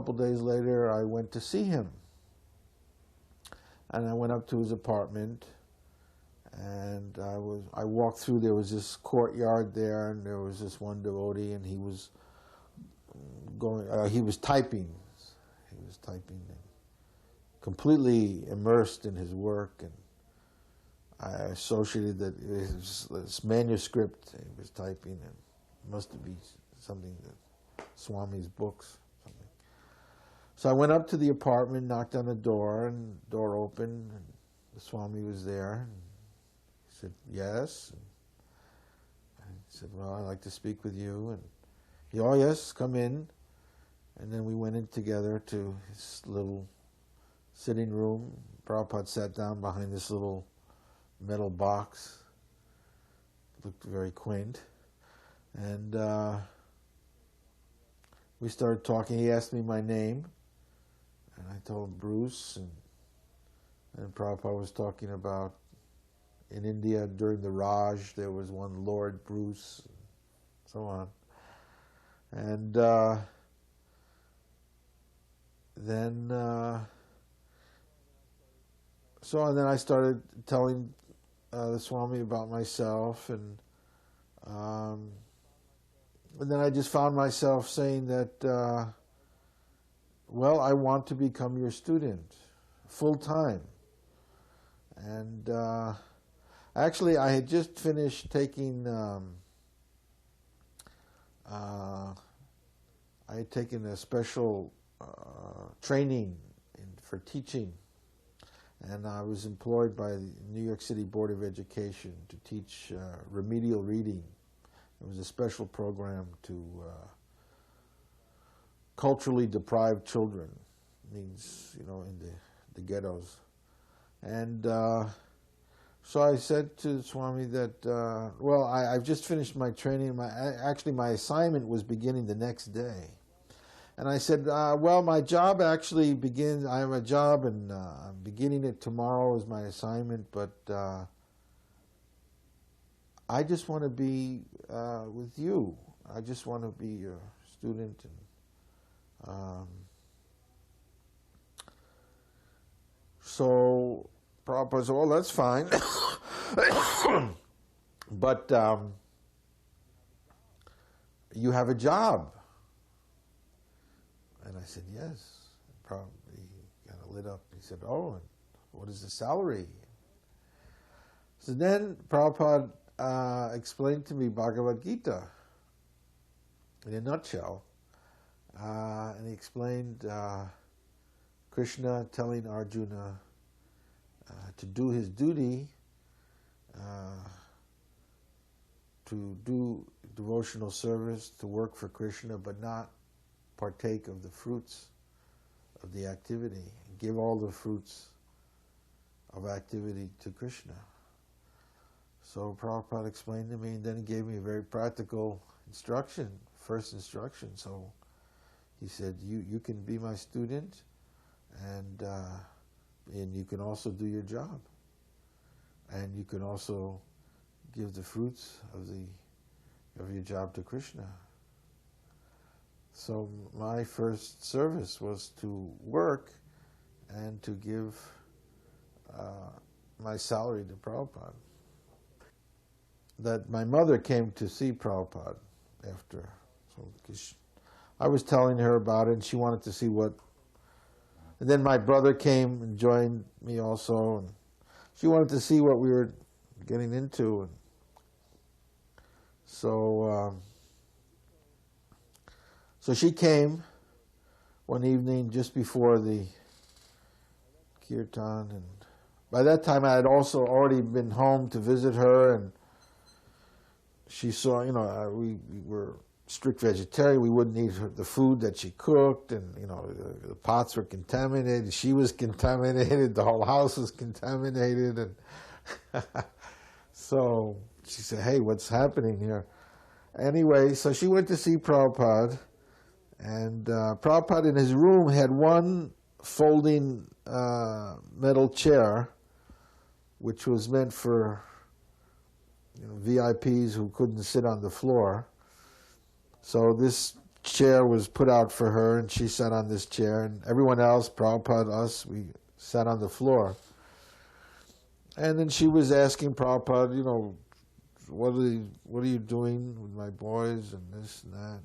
couple days later, I went to see him. And I went up to his apartment, and I walked through. There was this courtyard there, and there was this one devotee, and he was he was typing. He was typing, and completely immersed in his work, and I associated that this manuscript he was typing, and it must be something that Swami's books. So I went up to the apartment, knocked on the door, and the door opened, and the Swami was there. And he said, yes. And I said, well, I'd like to speak with you. And he, oh, yes, come in. And then we went in together to his little sitting room. Prabhupada sat down behind this little metal box. It looked very quaint. And we started talking. He asked me my name. And I told him Bruce, and Prabhupada was talking about in India during the Raj there was one Lord Bruce, and so on. And then I started telling the Swami about myself, and then I just found myself saying that. Well, I want to become your student, full-time. And actually, I had just finished taking, I had taken a special training for teaching. And I was employed by the New York City Board of Education to teach remedial reading. It was a special program to culturally deprived children, means, you know, in the ghettos. And so I said to Swami that, well, I've just finished my training. Actually, my assignment was beginning the next day. And I said, well, my job actually begins, I have a job, and I'm beginning it tomorrow as my assignment, but I just want to be with you. I just want to be your student. And so Prabhupada said, well, that's fine. But you have a job. And I said, yes. Probably kind of lit up. He said, oh, and what is the salary? So then Prabhupada explained to me Bhagavad-gita in a nutshell. And he explained Krishna telling Arjuna to do his duty, to do devotional service, to work for Krishna, but not partake of the fruits of the activity. Give all the fruits of activity to Krishna. So Prabhupada explained to me, and then he gave me a very practical instruction, first instruction. So he said, you can be my student, and you can also do your job. And you can also give the fruits of your job to Krishna. So my first service was to work and to give my salary to Prabhupada. That my mother came to see Prabhupada after, so 'cause I was telling her about it, and she wanted to see what. And then my brother came and joined me also, and she wanted to see what we were getting into. And so she came one evening just before the kirtan, and by that time I had also already been home to visit her, and she saw, we were strict vegetarian. We wouldn't eat the food that she cooked, and the pots were contaminated. She was contaminated. The whole house was contaminated, and so she said, "Hey, what's happening here?" Anyway, so she went to see Prabhupada, and Prabhupada in his room had one folding metal chair, which was meant for VIPs who couldn't sit on the floor. So this chair was put out for her, and she sat on this chair, and everyone else, Prabhupada, us, we sat on the floor. And then she was asking Prabhupada, what are you doing with my boys and this and that.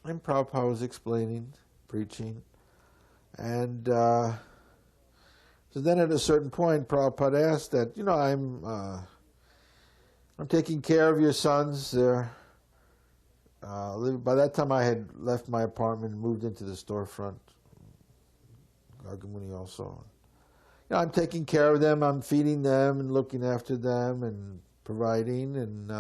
And Prabhupada was explaining, preaching. And so then at a certain point, Prabhupada asked that, I'm taking care of your sons. They're, by that time I had left my apartment and moved into the storefront. Gargamuni also. I'm taking care of them, I'm feeding them and looking after them and providing, and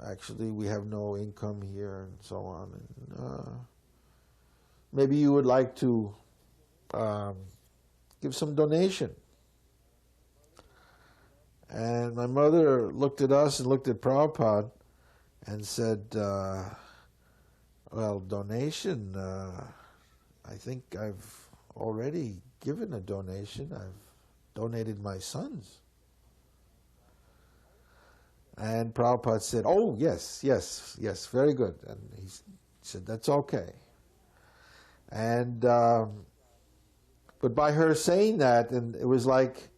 actually we have no income here and so on. And maybe you would like to give some donation. And my mother looked at us and looked at Prabhupada and said, well, donation, I think I've already given a donation. I've donated my sons. And Prabhupada said, oh, yes, very good. And he said, that's okay. And, but by her saying that, and it was like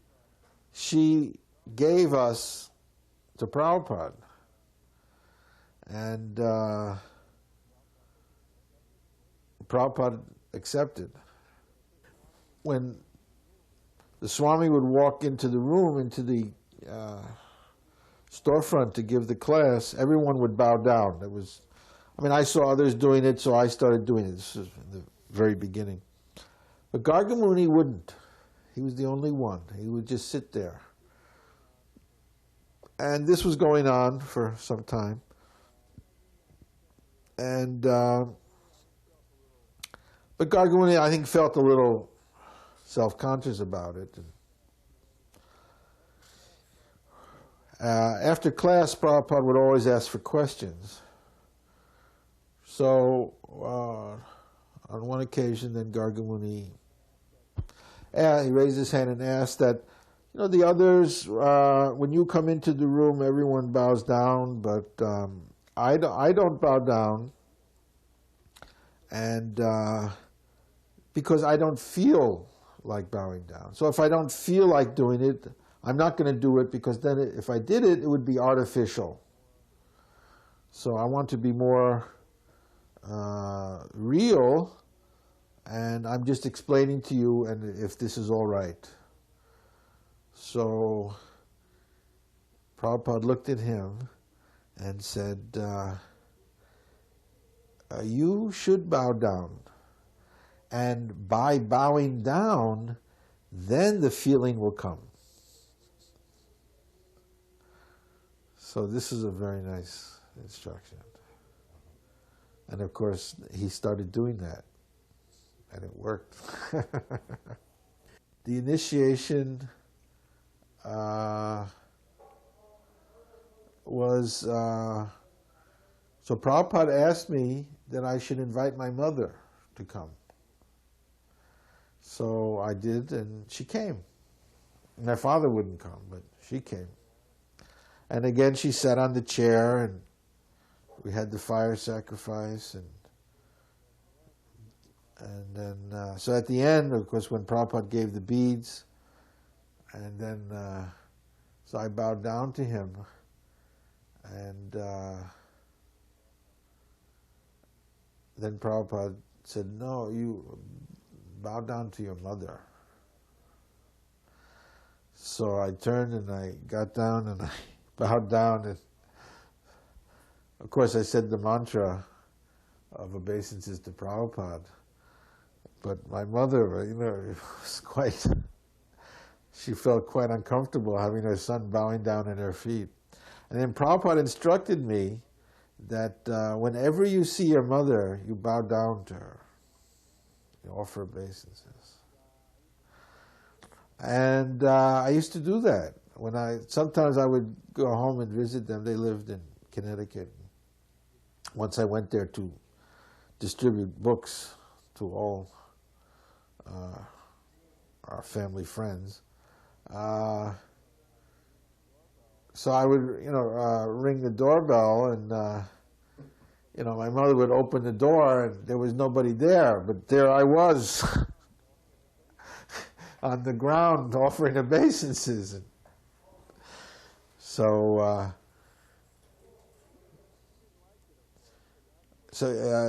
she gave us to Prabhupada. And Prabhupada accepted. When the Swami would walk into the room, into the storefront to give the class, everyone would bow down. I saw others doing it, so I started doing it. This was in the very beginning. But Gargamuni wouldn't. He was the only one. He would just sit there. And this was going on for some time. And but Gargamuni, I think, felt a little self-conscious about it. After class, Prabhupada would always ask for questions. So on one occasion, then Gargamuni, he raised his hand and asked that, the others, when you come into the room, everyone bows down, but I don't bow down, and because I don't feel like bowing down. So if I don't feel like doing it, I'm not going to do it, because then if I did it, it would be artificial. So I want to be more real, and I'm just explaining to you, and if this is all right. So Prabhupada looked at him and said, you should bow down. And by bowing down, then the feeling will come. So this is a very nice instruction. And of course, he started doing that, and it worked. The initiation was, so Prabhupada asked me that I should invite my mother to come. So I did, and she came. My father wouldn't come, but she came. And again, she sat on the chair, and we had the fire sacrifice, and then, so at the end, of course, when Prabhupada gave the beads, and then, so I bowed down to him, and then Prabhupada said, no, you bow down to your mother. So I turned and I got down and I bowed down, and of course I said the mantra of obeisances to Prabhupada. But my mother, was quite, she felt quite uncomfortable having her son bowing down at her feet. And then Prabhupada instructed me that whenever you see your mother, you bow down to her. You offer obeisances. And I used to do that. Sometimes I would go home and visit them. They lived in Connecticut. Once I went there to distribute books to all our family friends. So I would, ring the doorbell, and you know, my mother would open the door and there was nobody there, but there I was on the ground offering obeisances. And so,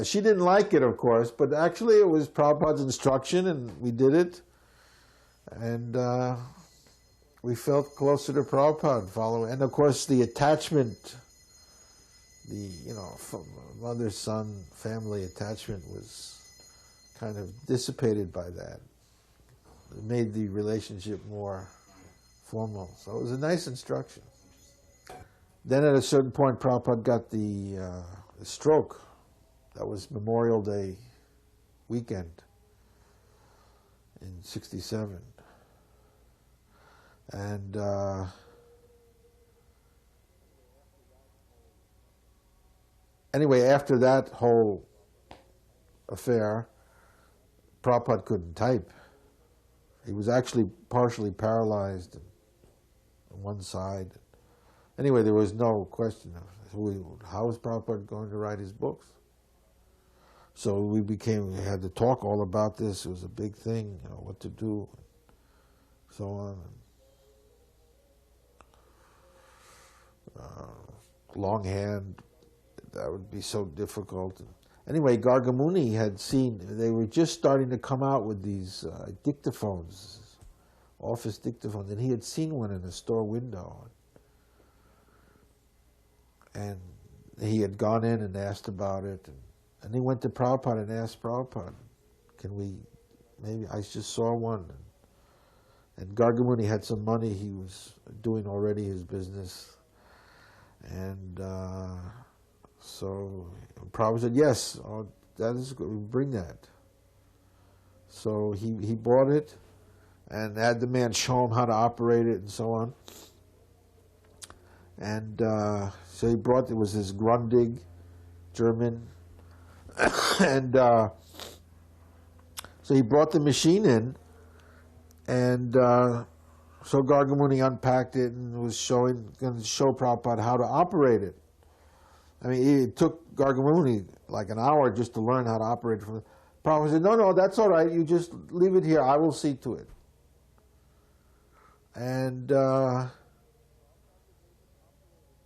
she didn't like it, of course, but actually it was Prabhupada's instruction and we did it. And we felt closer to Prabhupada following. And of course the attachment, the, you know, mother-son family attachment was kind of dissipated by that. It made the relationship more formal. So it was a nice instruction. Then at a certain point Prabhupada got the stroke. That was Memorial Day weekend in '67. And anyway, after that whole affair, Prabhupada couldn't type. He was actually partially paralyzed on one side. Anyway, there was no question of how was Prabhupada going to write his books. So we had to talk all about this. It was a big thing, you know, what to do, and so on. Longhand, that would be so difficult. Anyway, Gargamuni had seen, they were just starting to come out with these dictaphones, office dictaphones, and he had seen one in a store window. And he had gone in and asked about it. And he went to Prabhupada and asked Prabhupada, can we, maybe, I just saw one. And Gargamuni had some money, he was doing already his business. And so Prabhupada said, yes, that is good, we'll bring that. So he bought it and had the man show him how to operate it and so on. And so he brought, it was this Grundig, German, and so he brought the machine in, and so Gargamuni unpacked it and was going to show Prabhupada how to operate it. I mean, it took Gargamuni like an hour just to learn how to operate it. Prabhupada said, no, that's all right, you just leave it here, I will see to it. And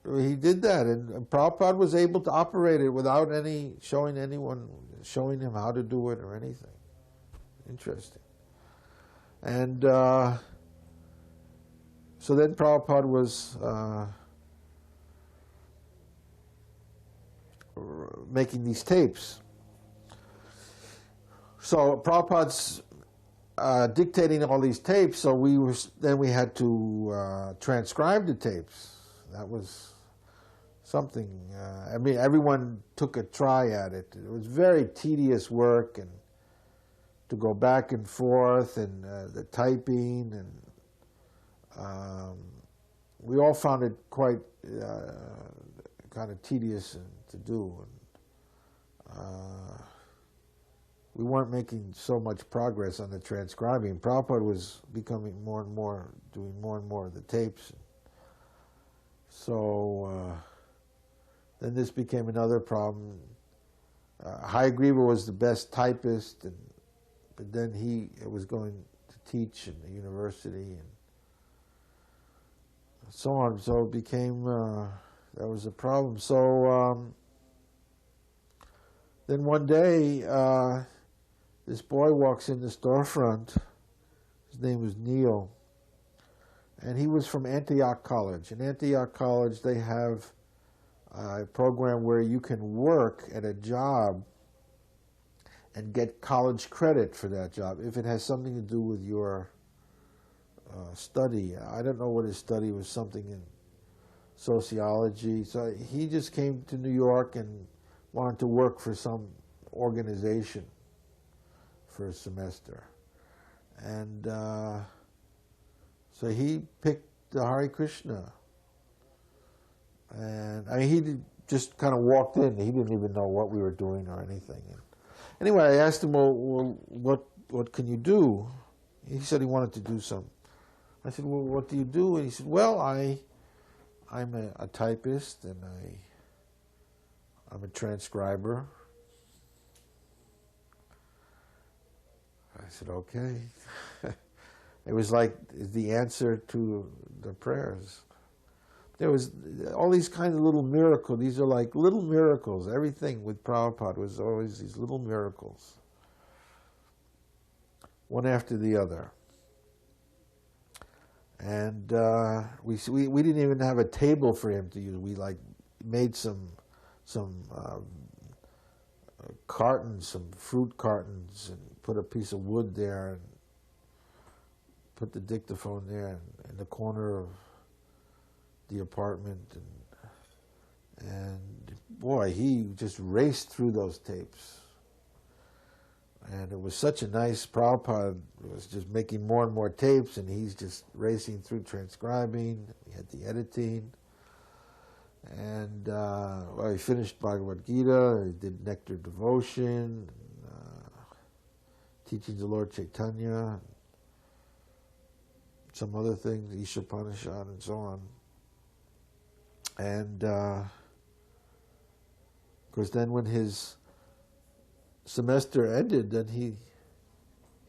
he did that, and Prabhupada was able to operate it without showing him how to do it or anything. Interesting. And so then Prabhupada was making these tapes. So Prabhupada's dictating all these tapes, so we had to transcribe the tapes. That was something, I mean, everyone took a try at it. It was very tedious work, and to go back and forth, and the typing, and we all found it quite kind of tedious to do. And, we weren't making so much progress on the transcribing. Prabhupada was becoming more and more, doing more and more of the tapes. So then this became another problem. Hayagriva was the best typist, but then he was going to teach in the university and so on. So it became, that was a problem. So then one day, this boy walks in the storefront. His name was Neil. And he was from Antioch College. In Antioch College, they have a program where you can work at a job and get college credit for that job if it has something to do with your study. I don't know what his study was, something in sociology. So he just came to New York and wanted to work for some organization for a semester. And so he picked the Hare Krishna. And I mean, he just kind of walked in. He didn't even know what we were doing or anything. And anyway, I asked him, well, what can you do? He said he wanted to do some. I said, well, what do you do? And he said, well, I'm a typist, and I'm a transcriber. I said, okay. It was like the answer to the prayers. There was all these kinds of little miracles. These are like little miracles. Everything with Prabhupada was always these little miracles, one after the other. And we didn't even have a table for him to use. We like made some cartons, some fruit cartons, and put a piece of wood there, and put the dictaphone there in the corner of the apartment, and boy, he just raced through those tapes. And it was such a nice, Prabhupada was just making more and more tapes, and he's just racing through transcribing. He had the editing. And well, he finished Bhagavad-gita, he did Nectar Devotion, Teachings of Lord Chaitanya, some other things, Ishopanishad and so on. And of course then when his semester ended, then he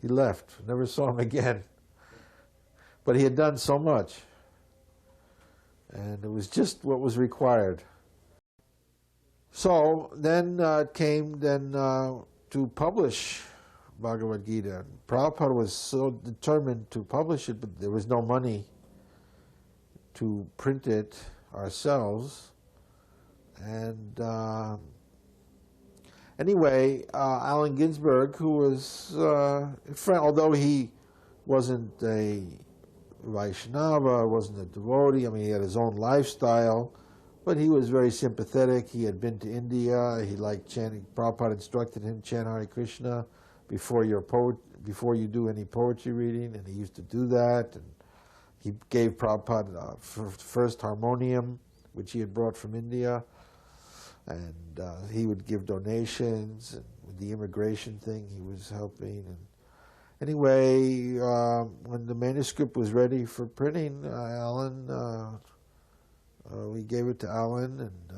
left. Never saw him again. But he had done so much. And it was just what was required. So then it came to publish Bhagavad-gita. Prabhupada was so determined to publish it, but there was no money to print it ourselves. And anyway, Allen Ginsberg, who was a friend, although he wasn't a Vaishnava, wasn't a devotee, I mean, he had his own lifestyle, but he was very sympathetic. He had been to India. He liked chanting. Prabhupada instructed him, chant Hare Krishna before you do any poetry reading, and he used to do that. And he gave Prabhupada first harmonium, which he had brought from India, and he would give donations, and with the immigration thing he was helping. And anyway, when the manuscript was ready for printing, we gave it to Alan, and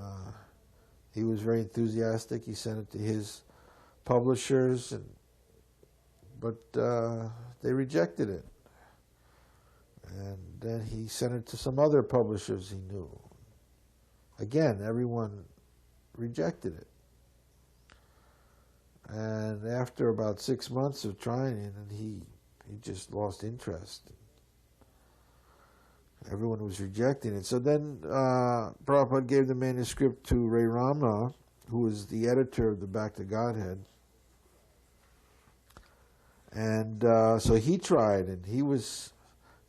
he was very enthusiastic. He sent it to his publishers, but they rejected it. And then he sent it to some other publishers he knew. Again, everyone rejected it. And after about 6 months of trying it, and he just lost interest. Everyone was rejecting it. So then Prabhupada gave the manuscript to Ray Rama, who was the editor of the Back to Godhead. And so he tried, and he was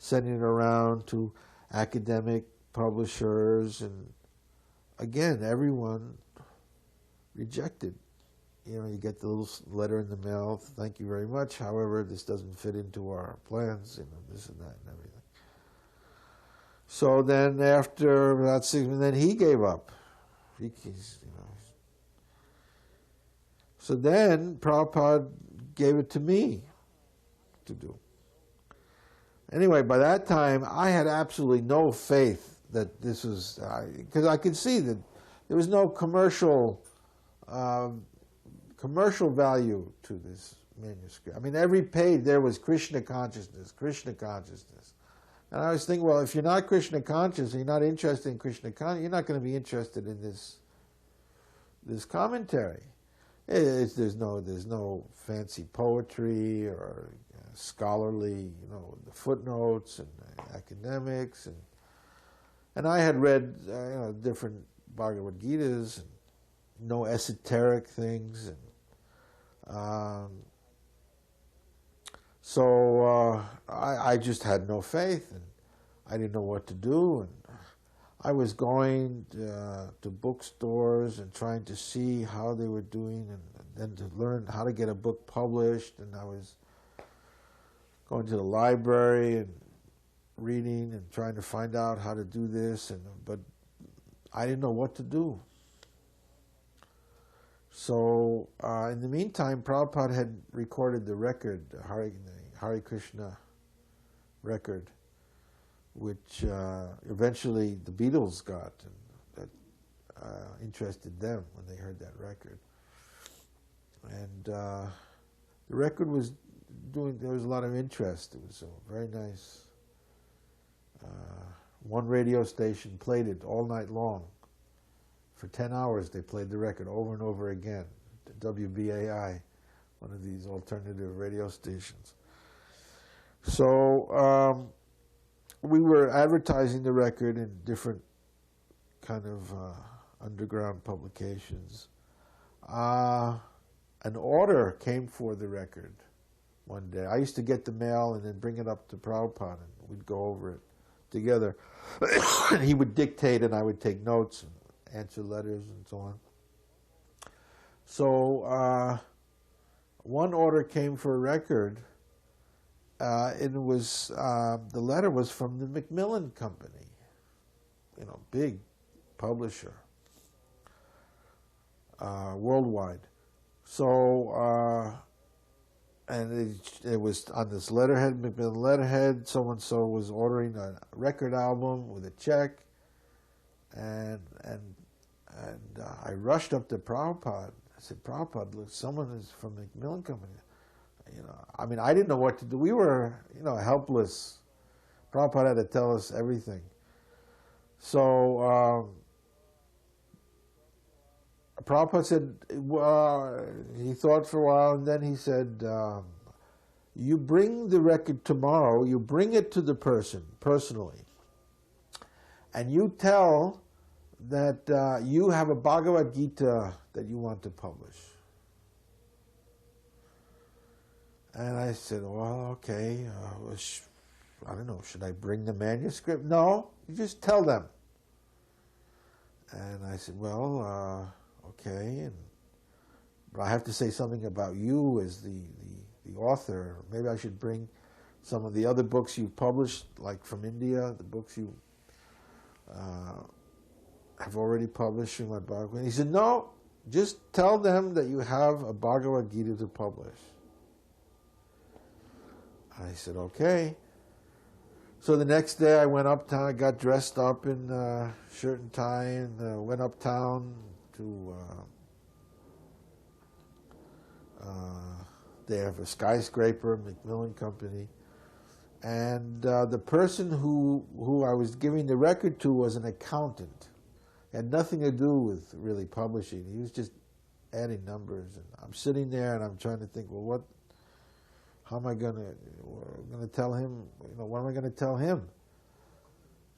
sending it around to academic publishers, and again, everyone rejected. You know, you get the little letter in the mail, thank you very much, however, this doesn't fit into our plans, you know, this and that and everything. So then after about 6 months, then he gave up. So then Prabhupada gave it to me to do. Anyway, by that time, I had absolutely no faith that this was, because I could see that there was no commercial value to this manuscript. I mean, every page there was Krishna consciousness, Krishna consciousness. And I was thinking, well, if you're not Krishna conscious, and you're not interested in Krishna consciousness, you're not going to be interested in this commentary. There's no fancy poetry or scholarly, the footnotes and academics, and I had read different Bhagavad-gitas, and no esoteric things, and so I just had no faith, and I didn't know what to do, and I was going to bookstores and trying to see how they were doing, and then to learn how to get a book published, and I was going to the library and reading and trying to find out how to do this, but I didn't know what to do. So in the meantime, Prabhupada had recorded the record, the Hare Krishna record, which eventually the Beatles got. interested them when they heard that record. And the record was there was a lot of interest. It was very nice. One radio station played it all night long. For 10 hours they played the record over and over again. WBAI, one of these alternative radio stations. So we were advertising the record in different kind of underground publications. An order came for the record one day. I used to get the mail and then bring it up to Prabhupada, and we'd go over it together. And he would dictate and I would take notes and answer letters and so on. So one order came for a record. It was the letter was from the Macmillan company, big publisher, worldwide. So and it was on this letterhead, Macmillan letterhead. So and so was ordering a record album with a check, and I rushed up to Prabhupada. I said, Prabhupada, look, someone is from the Macmillan company. I mean, I didn't know what to do. We were, helpless. Prabhupada had to tell us everything. So Prabhupada said, he thought for a while, and then he said, you bring the record tomorrow, you bring it to the person, personally, and you tell that you have a Bhagavad-gita that you want to publish. And I said, well, okay, I don't know, should I bring the manuscript? No, you just tell them. And I said, well, okay, but I have to say something about you as the author. Maybe I should bring some of the other books you've published, like from India, the books you have already published in my Bhagavad. He said, no, just tell them that you have a Bhagavad-gita to publish. I said, okay. So the next day I went uptown, I got dressed up in shirt and tie, and went uptown to, they have a skyscraper, Macmillan Company, and the person who I was giving the record to was an accountant. It had nothing to do with really publishing. He was just adding numbers, and I'm sitting there and I'm trying to think, well, how am I going to tell him? What am I going to tell him?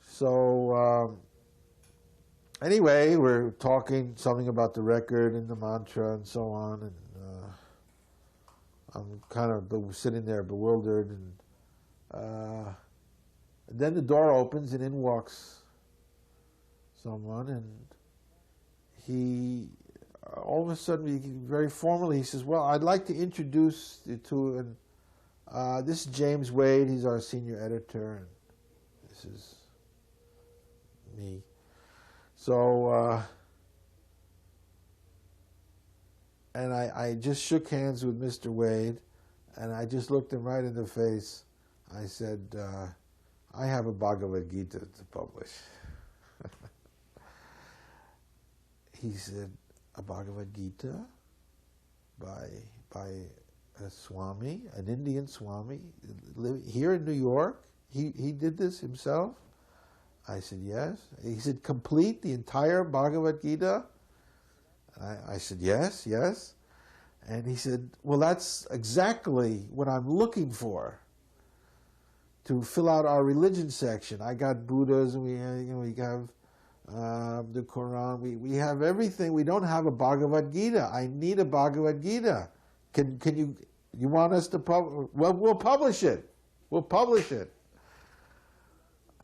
So anyway, we're talking something about the record and the mantra and so on, and I'm kind of sitting there bewildered, and then the door opens and in walks someone, and he all of a sudden, very formally, he says, well, I'd like to introduce you to an this is James Wade. He's our senior editor, and this is me. So, and I just shook hands with Mr. Wade, and I just looked him right in the face. I said, I have a Bhagavad-gita to publish. He said, a Bhagavad-gita by a Swami, an Indian Swami, here in New York? He did this himself? I said, yes. He said, complete the entire Bhagavad-gita? I said, yes. And he said, well, that's exactly what I'm looking for, to fill out our religion section. I got Buddhas, and we have the Quran. We have everything. We don't have a Bhagavad-gita. I need a Bhagavad-gita. Can you want us to publish? Well, we'll publish it. We'll publish it.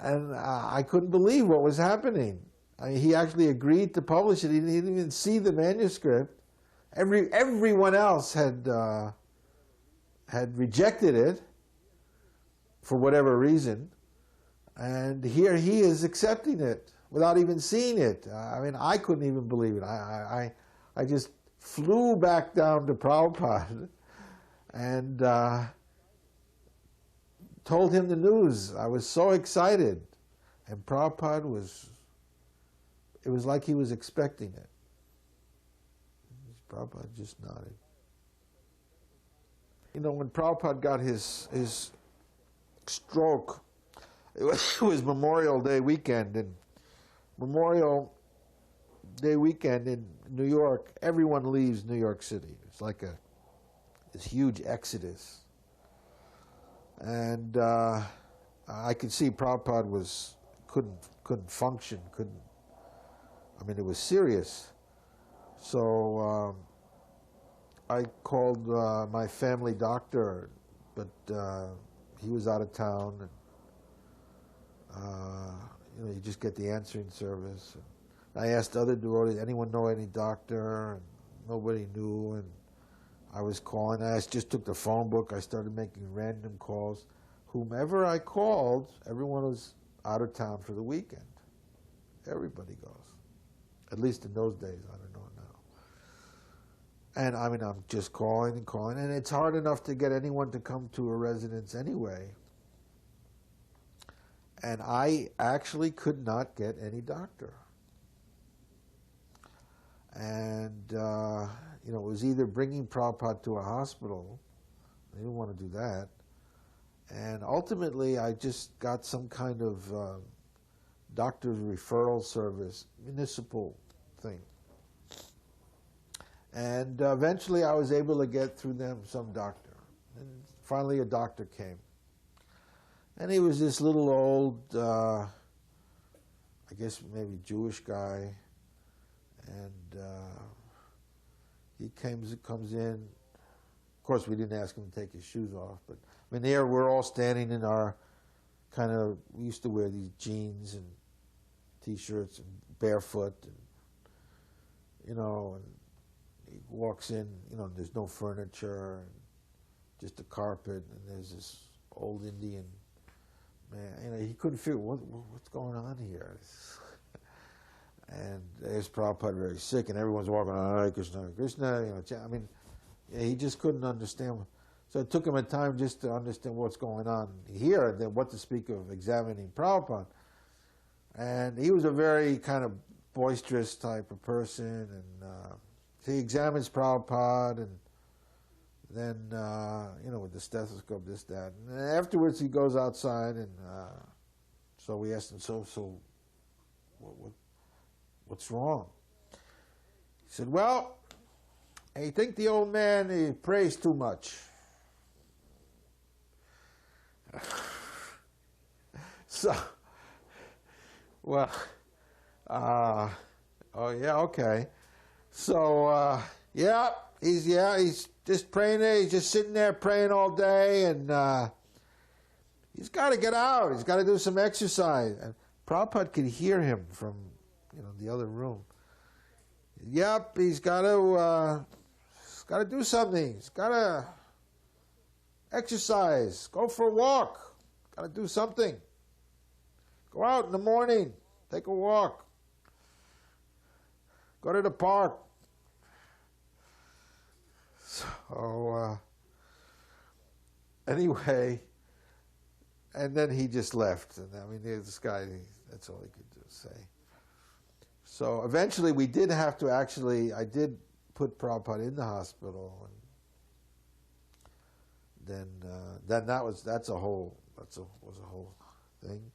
And I couldn't believe what was happening. He actually agreed to publish it. He didn't even see the manuscript. Everyone else had rejected it for whatever reason, and here he is accepting it without even seeing it. I mean, I couldn't even believe it. I just flew back down to Prabhupada and told him the news. I was so excited, and Prabhupada It was like he was expecting it. Prabhupada just nodded. You know, when Prabhupada got his stroke, it was Memorial Day weekend, and Memorial Day weekend in New York, everyone leaves New York City. It's like this huge exodus. And I could see Prabhupada couldn't function, I mean, it was serious. So I called my family doctor, but he was out of town. And, you just get the answering service. And I asked other devotees, anyone know any doctor? And nobody knew. And I was calling. I just took the phone book. I started making random calls. Whomever I called, everyone was out of town for the weekend. Everybody goes. At least in those days, I don't know now. And I mean, I'm just calling and calling, and it's hard enough to get anyone to come to a residence anyway. And I actually could not get any doctor. And, it was either bringing Prabhupada to a hospital. They didn't want to do that. And ultimately, I just got some kind of doctor's referral service, municipal thing. And eventually I was able to get through them some doctor. And finally a doctor came. And he was this little old, I guess maybe Jewish guy. And he comes in. Of course, we didn't ask him to take his shoes off. But I mean, there we're all standing in our we used to wear these jeans and T-shirts and barefoot, and and he walks in, there's no furniture, and just a carpet, and there's this old Indian man. He couldn't figure what's going on here. And there's Prabhupada very sick, and everyone's walking, Hare Krishna, Hare Krishna. He just couldn't understand. So it took him a time just to understand what's going on here, and then what to speak of examining Prabhupada. And he was a very kind of boisterous type of person, and he examines Prabhupada, and then, with the stethoscope, this, that. And afterwards he goes outside, and so we asked him, so what's wrong? He said, well, I think the old man, he prays too much. So, well, oh yeah, okay. So, he's just praying there. He's just sitting there praying all day, and he's got to get out. He's got to do some exercise. And Prabhupada could hear him from, the other room. Yep, he's got to do something. He's got to exercise. Go for a walk. Got to do something. Go out in the morning. Take a walk. Go to the park. So, anyway, and then he just left. And I mean, this guy, that's all he could say. So eventually we did have to I did put Prabhupada in the hospital. And then was a whole thing.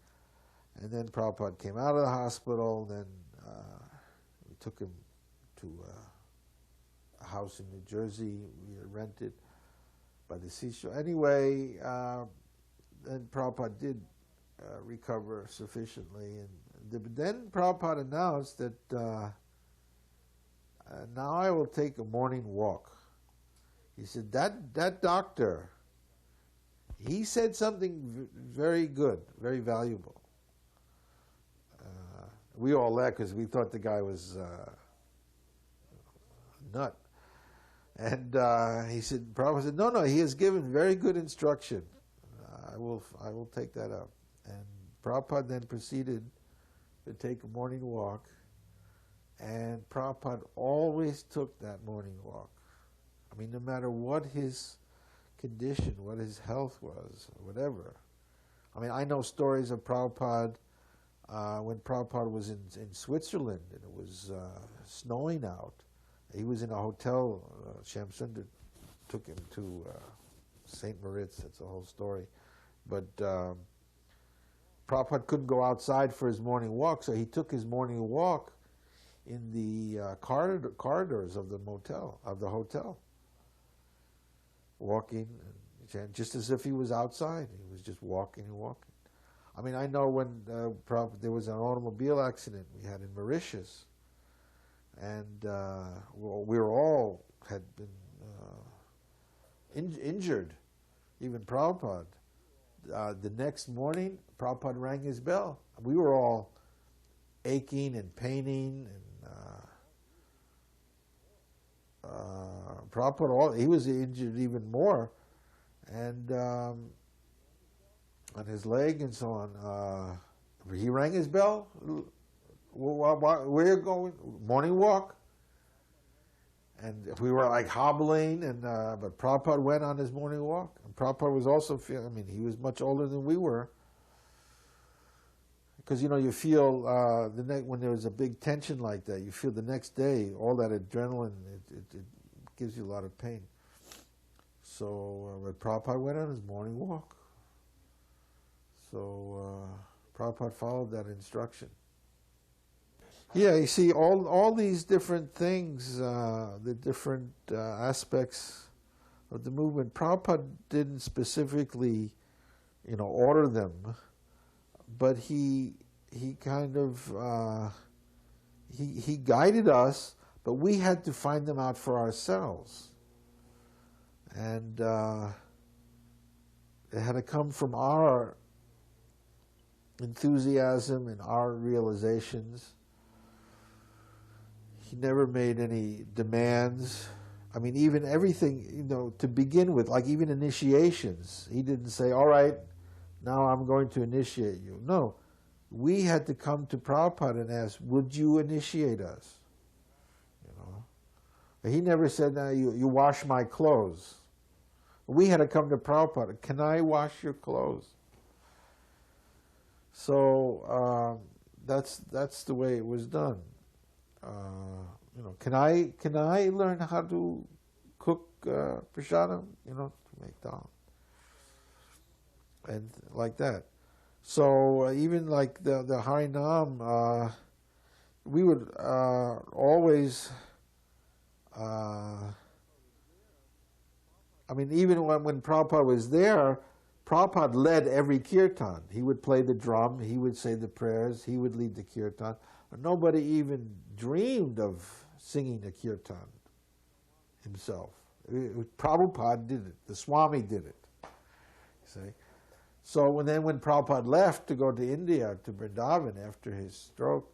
And then Prabhupada came out of the hospital. Then we took him to a house in New Jersey we had rented by the seashore. Anyway, then Prabhupada did recover sufficiently, and then Prabhupada announced that now I will take a morning walk. He said that doctor, he said something very good, very valuable. We all laughed because we thought the guy was a nut. And he said, Prabhupada said, no, he has given very good instruction. I will take that up. And Prabhupada then proceeded to take a morning walk. And Prabhupada always took that morning walk. I mean, no matter what his condition, what his health was, or whatever. I mean, I know stories of Prabhupada when Prabhupada was in Switzerland and it was snowing out. He was in a hotel. Shamsundar took him to St. Moritz. That's the whole story. But Prabhupada couldn't go outside for his morning walk, so he took his morning walk in the corridors of the hotel, walking, just as if he was outside. He was just walking and walking. I mean, I know when there was an automobile accident we had in Mauritius, and we were all had been injured, even Prabhupada. The next morning, Prabhupada rang his bell. We were all aching and paining, and Prabhupada, he was injured even more, and on his leg and so on. He rang his bell. Where are you going? Morning walk. And we were like hobbling, and but Prabhupada went on his morning walk. And Prabhupada was also he was much older than we were. Because, you feel when there's a big tension like that, you feel the next day, all that adrenaline, it gives you a lot of pain. So but Prabhupada went on his morning walk. So Prabhupada followed that instruction. Yeah, you see, all these different things, the different aspects of the movement, Prabhupada didn't specifically, order them, but he kind of he guided us, but we had to find them out for ourselves, and it had to come from our enthusiasm and our realizations. He never made any demands. I mean, even everything, to begin with, like even initiations, he didn't say, all right, now I'm going to initiate you. No, we had to come to Prabhupada and ask, would you initiate us? He never said, no, you wash my clothes. We had to come to Prabhupada, can I wash your clothes? So that's the way it was done. Can I learn how to cook prasadam? To make dal, and like that. So even like the Harinam, we would always. Even when Prabhupada was there, Prabhupada led every kirtan. He would play the drum, he would say the prayers, he would lead the kirtan. Nobody even dreamed of singing a kirtan himself. Prabhupada did it. The Swami did it. You see? So when Prabhupada left to go to India, to Vrindavan after his stroke,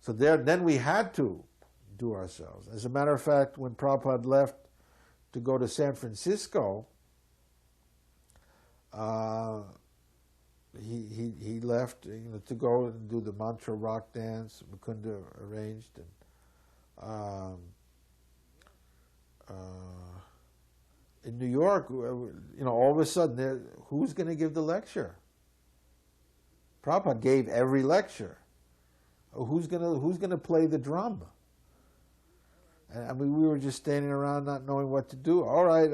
then we had to do ourselves. As a matter of fact, when Prabhupada left to go to San Francisco, he left to go and do the mantra rock dance Mukunda arranged, and in New York, all of a sudden, who's going to give the lecture? Prabhupada gave every lecture. Who's going to play the drum? And we were just standing around not knowing what to do. All right,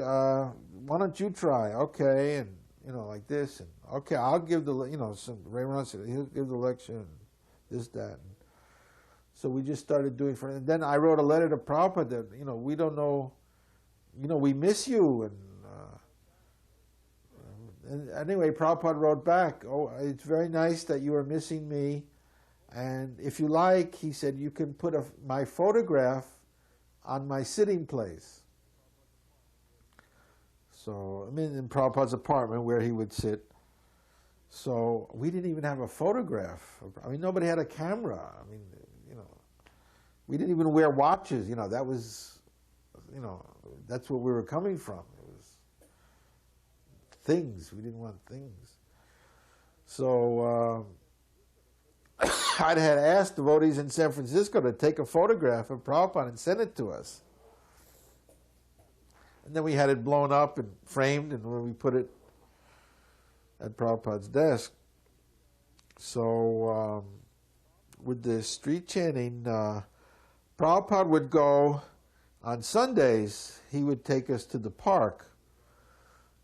why don't you try? Okay, and like this, and okay, I'll give the, Raymond said he'll give the lecture, and this, that. And so we just started doing and then I wrote a letter to Prabhupada that, we don't know, we miss you, and anyway, Prabhupada wrote back, oh, it's very nice that you are missing me, and if you like, he said, you can put my photograph on my sitting place. So, in Prabhupada's apartment where he would sit. So, we didn't even have a photograph. Nobody had a camera. We didn't even wear watches. That was, that's where we were coming from. It was things. We didn't want things. So, I'd had asked devotees in San Francisco to take a photograph of Prabhupada and send it to us. And then we had it blown up and framed, and where we put it at Prabhupada's desk. So with the street chanting, Prabhupada would go on Sundays. He would take us to the park,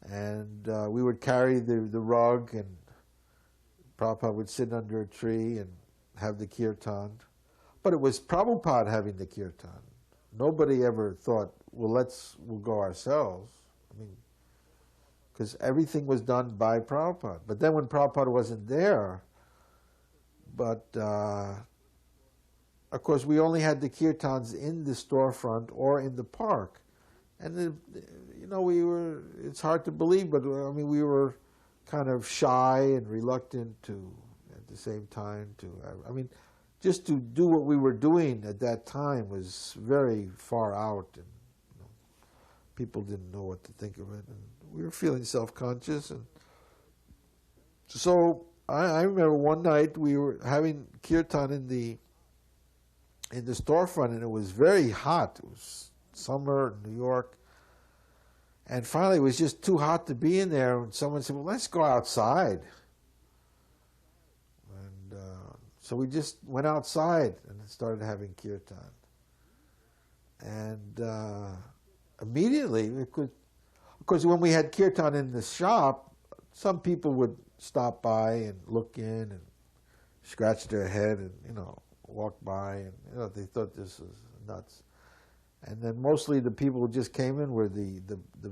and we would carry the rug, and Prabhupada would sit under a tree and have the kirtan. But it was Prabhupada having the kirtan. Nobody ever thought, well, we'll go ourselves. I mean, because everything was done by Prabhupada. But then when Prabhupada wasn't there, but of course we only had the kirtans in the storefront or in the park. And it's hard to believe, but I mean, we were kind of shy and reluctant to, at the same time, I mean, just to do what we were doing at that time was very far out, and people didn't know what to think of it, and we were feeling self-conscious. And so I remember one night we were having kirtan in the storefront, and it was very hot. It was summer in New York, and finally it was just too hot to be in there, and someone said, well, let's go outside. And so we just went outside and started having kirtan. And immediately, of course, when we had kirtan in the shop, some people would stop by and look in and scratch their head and, walk by, and, they thought this was nuts. And then mostly the people who just came in were the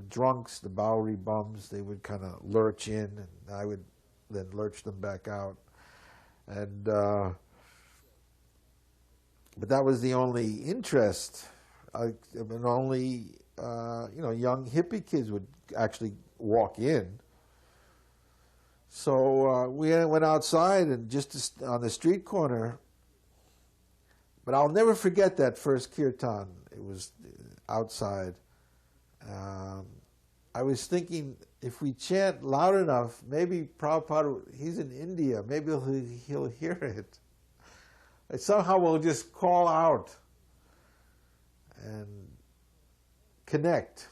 drunks, the Bowery bums. They would kind of lurch in, and I would then lurch them back out. And but that was the only interest. Only young hippie kids would actually walk in. So we went outside and just on the street corner. But I'll never forget that first kirtan. It was outside. I was thinking, if we chant loud enough, maybe Prabhupada, he's in India, maybe he'll hear it. And somehow we'll just call out and connect.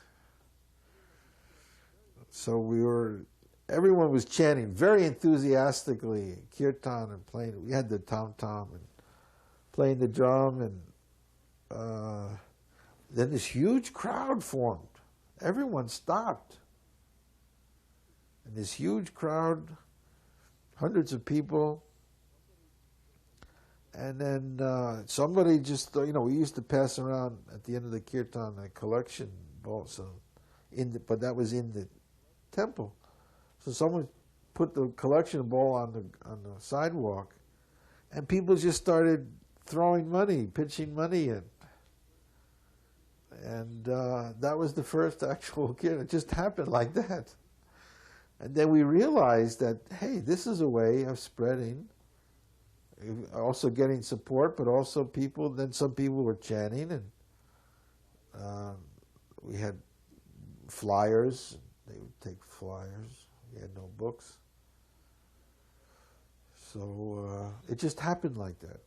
So everyone was chanting very enthusiastically, kirtan, and playing. We had the tom-tom and playing the drum, and then this huge crowd formed. Everyone stopped. And this huge crowd, hundreds of people. And then somebody just, we used to pass around at the end of the kirtan a collection bowl, but that was in the temple. So someone put the collection bowl on the sidewalk, and people just started throwing money, pitching money in. And that was the first actual kirtan. It just happened like that. And then we realized that, hey, this is a way of spreading, also getting support, but also some people were chanting, and we had flyers. They would take flyers. We had no books. So it just happened like that.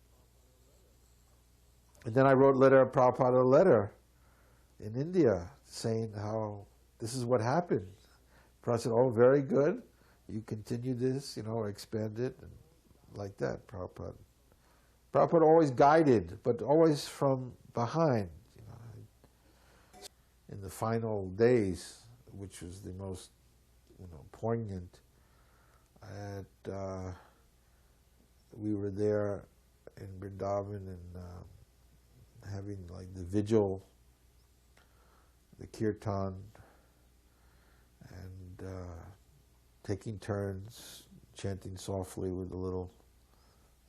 And then I wrote Prabhupada a letter in India saying how this is what happened. Prabhupada said, oh, very good. You continue this, expand it, and like that, Prabhupada. Prabhupada always guided, but always from behind. In the final days, which was the most, poignant, we were there in Vrindavan and having like the vigil, the kirtan, and taking turns chanting softly with the little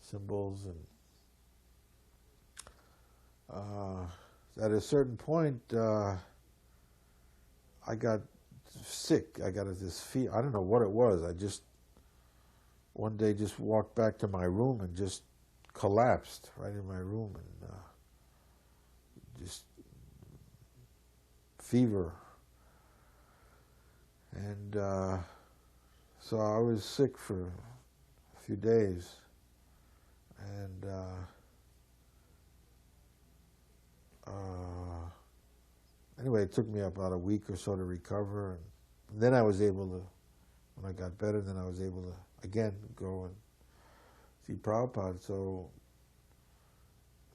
symbols. And at a certain point, I got sick. I got this fever. I don't know what it was. I just one day just walked back to my room and just collapsed right in my room, and just fever. And so I was sick for a few days, and anyway, it took me about a week or so to recover, and then I was able to, when I got better, then I was able to again go and see Prabhupada. So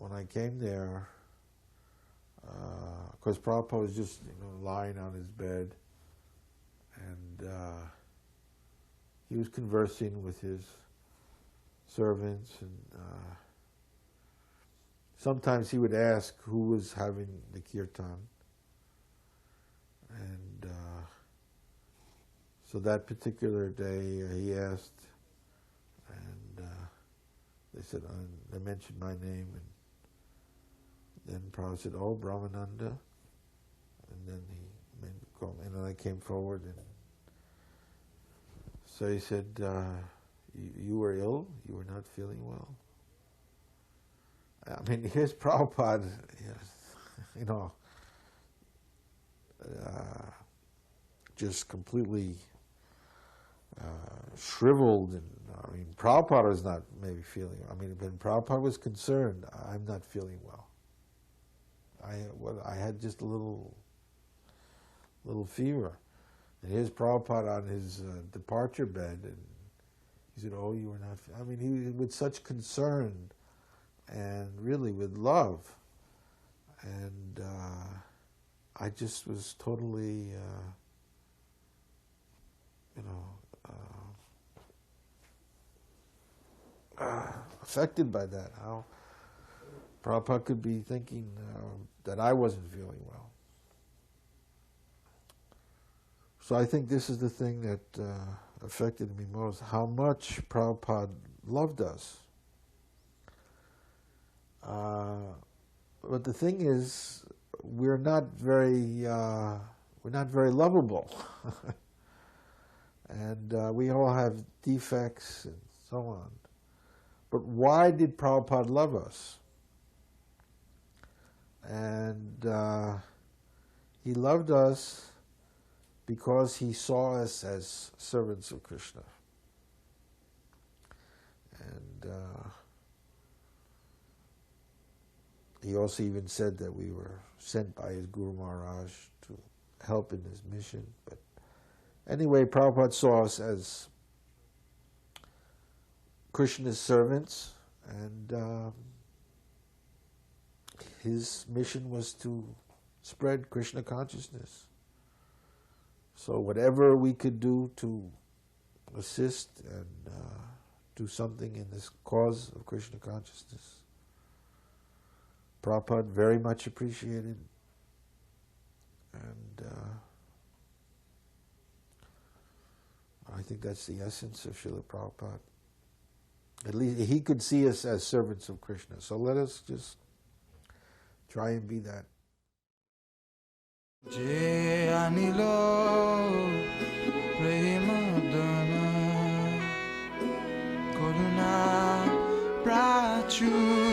when I came there, of course, Prabhupada was just lying on his bed, and he was conversing with his servants, and sometimes he would ask who was having the kirtan, and so that particular day he asked, and they said, they mentioned my name, and then Prabhupada said, "Oh, Brahmananda," and then he called me, and then I came forward, and so he said, you were ill? You were not feeling well? I mean, here's Prabhupada, just completely shriveled, and I mean, Prabhupada is not maybe feeling. I mean, when Prabhupada was concerned, I'm not feeling well. I had just a little fever, and here's Prabhupada on his departure bed, and he said, "Oh, you were not." I mean, he with such concern, and really with love, and I just was totally, affected by that. How Prabhupada could be thinking that I wasn't feeling well. So I think this is the thing that affected me most, how much Prabhupada loved us. But the thing is, we're not very lovable, and we all have defects and so on. But why did Prabhupada love us? And he loved us because he saw us as servants of Krishna. And he also even said that we were sent by his Guru Maharaj to help in his mission. But anyway, Prabhupada saw us as Krishna's servants, and his mission was to spread Krishna consciousness. So whatever we could do to assist and do something in this cause of Krishna consciousness, Prabhupada very much appreciated, and I think that's the essence of Srila Prabhupada. At least he could see us as servants of Krishna. So let us just try and be that. Je anilo premadana koruna prachu